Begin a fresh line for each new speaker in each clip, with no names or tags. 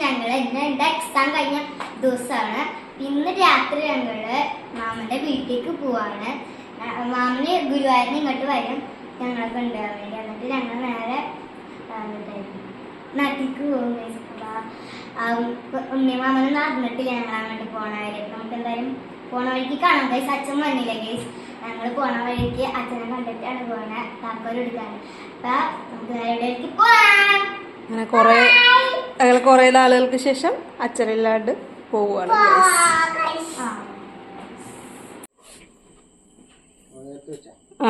ഞങ്ങൾ ഇന്ന് എൻ്റെ എക്സാം കഴിഞ്ഞ ദിവസമാണ്. ഇന്ന് രാത്രി ഞങ്ങള് മാമന്റെ വീട്ടിലേക്ക് പോവാണ്. മാമന് ഗുരുവായൂരിന് ഇങ്ങോട്ട് വരും ഞങ്ങളെ കൊണ്ടുപോകാൻ വേണ്ടി. എന്നിട്ട് ഞങ്ങൾ നേരെ നാട്ടിലേക്ക് പോകും. ഉണ്ണിമാമനൊന്നും അറിഞ്ഞിട്ടില്ല ഞങ്ങൾ അങ്ങോട്ട് പോണ വഴി. നമുക്ക് എന്തായാലും പോണ വഴിക്ക് കാണാം ഗൈസ്. അച്ഛൻ വന്നില്ല ഗൈസ്. ഞങ്ങൾ പോണ വഴിക്ക് അച്ഛനെ കണ്ടിട്ടാണ് പോണേ താക്കോല് എടുക്കാൻ. അപ്പൊ നമുക്ക് നേരെ പോവാം.
അങ്ങനെ കുറെ നാളുകൾക്ക് ശേഷം അച്ഛനില്ലാണ്ട് പോവുകയാണ്. ആ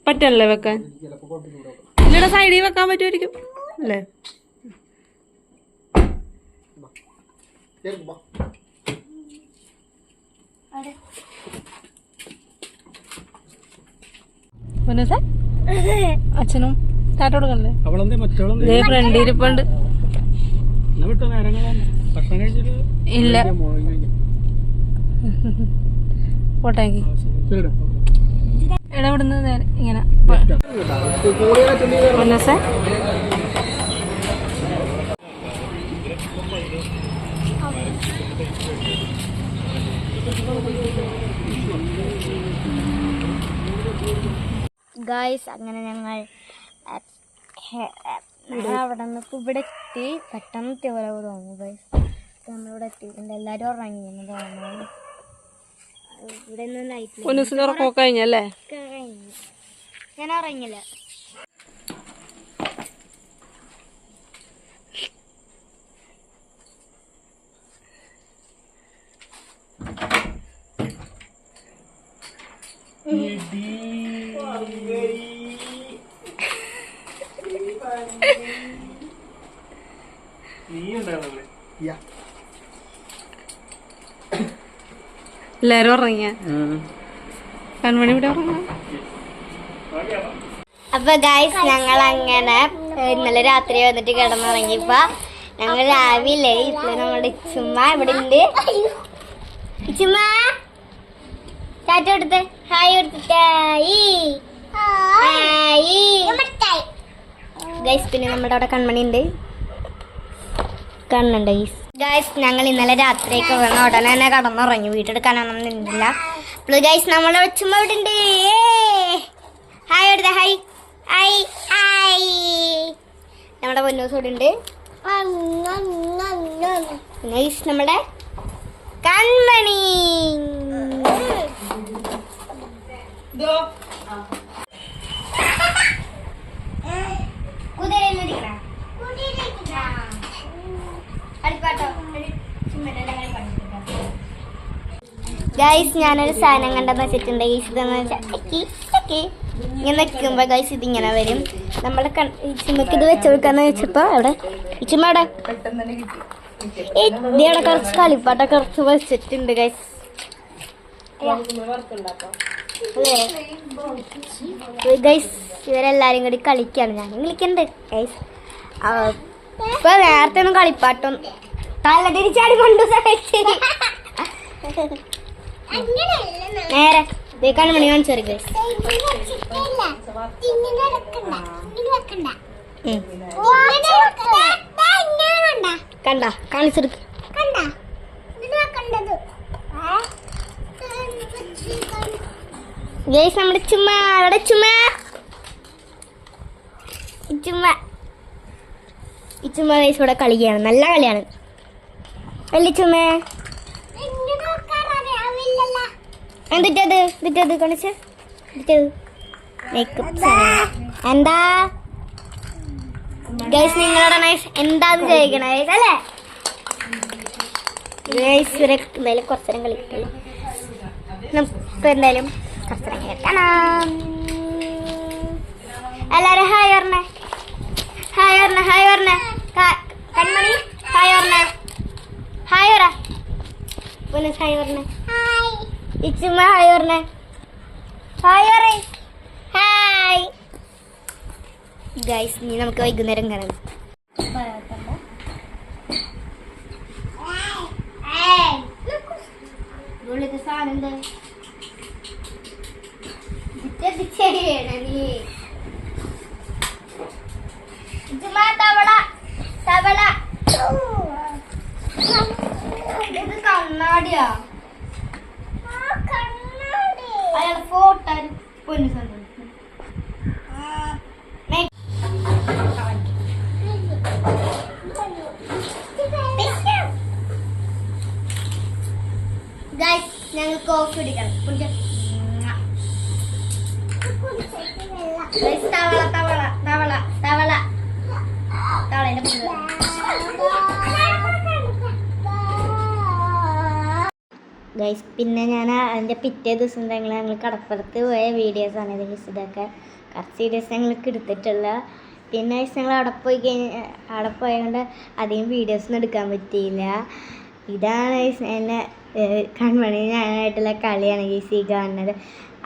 പറ്റല്ലേ വെക്കാൻ? ഇതിലൂടെ സൈഡിൽ വെക്കാൻ പറ്റുമായിരിക്കും അല്ലേ? അച്ഛനും താട്ട കൊടുക്കണ്ടേ? ഫ്രണ്ട് ഇരിപ്പുണ്ട്. ഇല്ല പോട്ടെങ്കി ഇടപെടുന്നത് നേരെ ഇങ്ങനെ
ഗായ്സ്. അങ്ങനെ ഞങ്ങൾ അവിടെ നിന്ന് ഇവിടെ എത്തി. പെട്ടെന്ന് പോലെ തോന്നുന്നു ഗായ്സ്. നമ്മളിവിടെ എത്തിയിട്ടുണ്ട്. എല്ലാവരും ഉറങ്ങിയെന്ന് തോന്നുന്നു. ഇവിടെ ഒന്നും ലൈറ്റ്
കഴിഞ്ഞല്ലേ?
ഞാൻ ഉറങ്ങില്ല.
എല്ലാരും ഉറങ്ങിയ കൺമണി ഇവിടെ ഉറങ്ങാം.
അപ്പൊ ഗായ്സ് ഞങ്ങൾ അങ്ങനെ ഇന്നലെ രാത്രി വന്നിട്ട് കിടന്നുറങ്ങിയപ്പോ ഞങ്ങൾ രാവിലെ ഇപ്പൊ നമ്മുടെ ഇച്ചുമ്മ ഇവിടെ ഉണ്ട്. ഇച്ചുമ്മ ചാറ്റ കൊടുത്ത് ഹായ് കൊടുത്തിട്ടായി ഗൈസ്. പിന്നെ നമ്മുടെ അവിടെ കൺമണി ഉണ്ട്. കണ്ണുണ്ട് ഗൈസ്. ഞങ്ങൾ ഇന്നലെ രാത്രിയൊക്കെ വന്ന ഉടനെ തന്നെ കടന്നുറങ്ങി. വീട്ടെടുക്കാനൊന്നും നിന്നില്ല. അപ്പോൾ ഗൈസ് നമ്മളെ വെച്ചുമ്പോ ഇവിടെ ഉണ്ട്. ഹായ് എടുത്ത ഹായ് ഹായ് ഹായ്. നമ്മുടെ പൊന്നൂസ് ഇവിടെ ഉണ്ട്. ഗൈസ് നമ്മുടെ കൺമണി. ഗൈസ് ഞാനൊരു സാധനം കണ്ടെന്ന് വെച്ചിട്ടുണ്ട്. ഗൈസ് ഇതെന്ന് വെച്ചാൽ ഇങ്ങനെ നിൽക്കുമ്പോ ഗൈസ് ഇതിങ്ങനെ വരും. നമ്മളെ ചുമക്ക് ഇത് വെച്ച് കൊടുക്കാന്ന് വെച്ചപ്പോ അവിടെ ചുമ അവിടെ ഇവിടെ കുറച്ച് കളിപ്പാട്ട കുറച്ച് വെച്ചിട്ടുണ്ട് ഗൈസ്. ഗൈസ് ഇവരെല്ലാരും കൂടി കളിക്കാണ്. ഞാനും കളിക്കണ്ട് ഗൈസ്. ഇപ്പൊ നേരത്തെ ഒന്നും കളിപ്പാട്ടം തല തിരിച്ചാടി കൊണ്ടു നേരെ കൺമണി കാണിച്ചു ഗൈസ്. കണ്ട കാണിച്ചെടുക്ക. ഗൈസ് നമ്മുടെ ചുമ്മ അവിടെ ചുമ്മ ചുമ്മ ഗൈസ് ഇവിടെ കളിക്കുകയാണ്. നല്ല കളിയാണ്. അല്ലേ ചുമ്മ? എന്നിട്ടത് കാണിച്ച മേക്കപ്പ് എന്താ ഗൈസ്? നിങ്ങളോട് എന്താന്ന് ചോദിക്കണേ അല്ലേ ഗൈസ്? എന്തായാലും കുറച്ചേരം കളിക്കല്ലേ. നമുക്ക് എന്തായാലും കുറച്ചേരം കേൾക്കണം. എല്ലാരും ഹായ് പറഞ്ഞേ. ഹായ് പറഞ്ഞ ഹായ് പറഞ്ഞേ. കൺമണി ഹായ് പറഞ്ഞേ. ഹായ് പറ. ഹായ് പറഞ്ഞേ. ഇച്ചുമ്മ ഹായ് പറഞ്ഞേ. ഹായ് പറ. Hi guys. ഇനി നമുക്ക് വൈകുന്നേരം കാണാം. സാധനം തവള തവള കോഫി കുടിക്കണം. തവള തവള തവള തവള തവളേന്റെ ഗൈസ്. പിന്നെ ഞാൻ അതിൻ്റെ പിറ്റേ ദിവസം ഞങ്ങൾ കടപ്പുറത്ത് പോയ വീഡിയോസാണ് ഇത് ഗൈസ്. ഇതൊക്കെ കുറച്ച് വീഡിയോസ് ഞങ്ങൾക്ക് എടുത്തിട്ടുള്ള. പിന്നെ ഗൈസ് ഞങ്ങൾ അവിടെ പോയതുകൊണ്ട് അധികം വീഡിയോസൊന്നും എടുക്കാൻ പറ്റിയില്ല. ഇതാണ് ഗൈസ് എന്നെ കൺമണി ഞാനായിട്ടുള്ള കളിയാണ് ഗൈസ് ഈ കാണുന്നത്.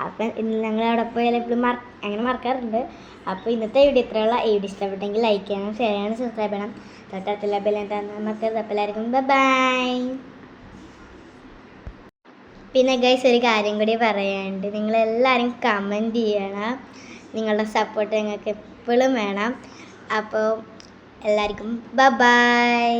അപ്പം ഇന്ന് ഞങ്ങൾ അവിടെ പോയാൽ എപ്പോഴും അങ്ങനെ മറക്കാറുണ്ട്. അപ്പോൾ ഇന്നത്തെ വീഡിയോ ഇത്രയുള്ള. ഈ വീഡിയോ ഇഷ്ടപ്പെട്ടെങ്കിൽ ലൈക്ക് ചെയ്യണം, ഷെയർ ചെയ്യണം, സബ്സ്ക്രൈബ് ചെയ്യണം. തൊട്ടടുത്തുള്ള ബെല്ലൈക്കൺ നമുക്ക് എല്ലാവർക്കും ബൈ. പിന്നെ ഗൈസ് ഒരു കാര്യം കൂടി പറയാനുണ്ട്. നിങ്ങളെല്ലാവരും കമൻറ്റ് ചെയ്യണം. നിങ്ങളുടെ സപ്പോർട്ട് ഞങ്ങൾക്ക് എപ്പോഴും വേണം. അപ്പോൾ എല്ലാവർക്കും ബൈ.